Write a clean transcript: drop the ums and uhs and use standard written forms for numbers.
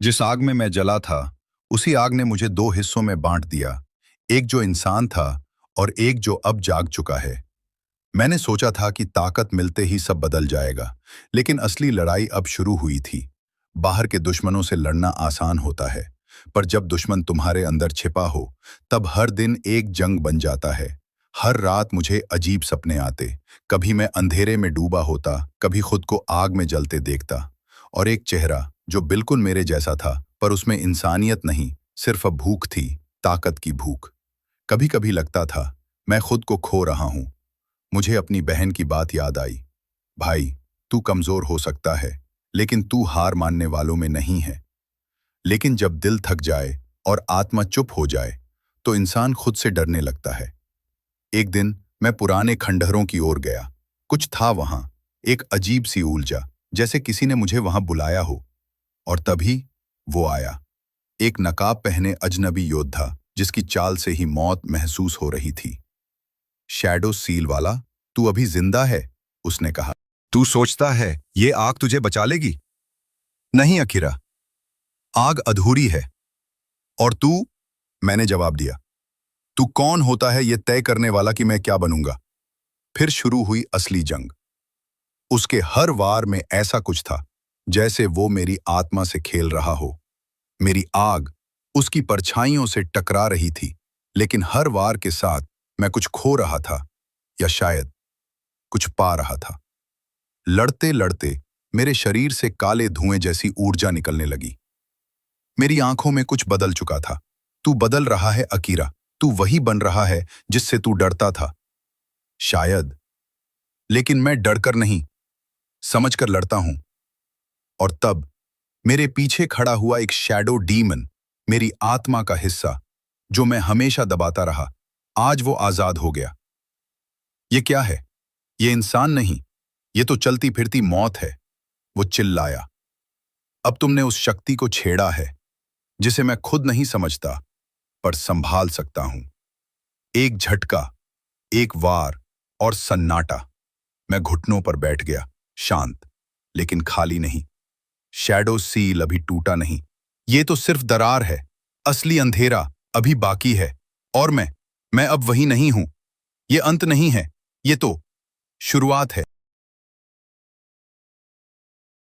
जिस आग में मैं जला था, उसी आग ने मुझे दो हिस्सों में बांट दिया। एक जो इंसान था और एक जो अब जाग चुका है। मैंने सोचा था कि ताकत मिलते ही सब बदल जाएगा, लेकिन असली लड़ाई अब शुरू हुई थी। बाहर के दुश्मनों से लड़ना आसान होता है, पर जब दुश्मन तुम्हारे अंदर छिपा हो, तब हर दिन एक जंग बन जाता है। हर रात मुझे अजीब सपने आते। कभी मैं अंधेरे में डूबा होता, कभी खुद को आग में जलते देखता। और एक चेहरा जो बिल्कुल मेरे जैसा था, पर उसमें इंसानियत नहीं, सिर्फ अब भूख थी, ताकत की भूख। कभी कभी लगता था मैं खुद को खो रहा हूं। मुझे अपनी बहन की बात याद आई। भाई, तू कमजोर हो सकता है, लेकिन तू हार मानने वालों में नहीं है। लेकिन जब दिल थक जाए और आत्मा चुप हो जाए, तो इंसान खुद से डरने लगता है। एक दिन मैं पुराने खंडहरों की ओर गया। कुछ था वहां, एक अजीब सी ऊर्जा, जैसे किसी ने मुझे वहां बुलाया हो। और तभी वो आया, एक नकाब पहने अजनबी योद्धा, जिसकी चाल से ही मौत महसूस हो रही थी। शैडो सील वाला, तू अभी जिंदा है, उसने कहा। तू सोचता है ये आग तुझे बचा लेगी? नहीं अकीरा, आग अधूरी है। और तू? मैंने जवाब दिया। तू कौन होता है ये तय करने वाला कि मैं क्या बनूंगा? फिर शुरू हुई असली जंग। उसके हर वार में ऐसा कुछ था, जैसे वो मेरी आत्मा से खेल रहा हो। मेरी आग उसकी परछाइयों से टकरा रही थी, लेकिन हर वार के साथ मैं कुछ खो रहा था, या शायद कुछ पा रहा था। लड़ते लड़ते मेरे शरीर से काले धुएं जैसी ऊर्जा निकलने लगी। मेरी आंखों में कुछ बदल चुका था। तू बदल रहा है अकीरा, तू वही बन रहा है जिससे तू डरता था। शायद, लेकिन मैं डरकर नहीं, समझकर लड़ता हूं। और तब मेरे पीछे खड़ा हुआ एक शैडो डीमन, मेरी आत्मा का हिस्सा, जो मैं हमेशा दबाता रहा, आज वो आजाद हो गया। ये क्या है? ये इंसान नहीं, ये तो चलती फिरती मौत है, वो चिल्लाया। अब तुमने उस शक्ति को छेड़ा है, जिसे मैं खुद नहीं समझता, पर संभाल सकता हूं। एक झटका, एक वार, और सन्नाटा। मैं घुटनों पर बैठ गया, शांत, लेकिन खाली नहीं। शैडो सील अभी टूटा नहीं। ये तो सिर्फ दरार है। असली अंधेरा अभी बाकी है। और मैं अब वही नहीं हूं। ये अंत नहीं है, ये तो शुरुआत है।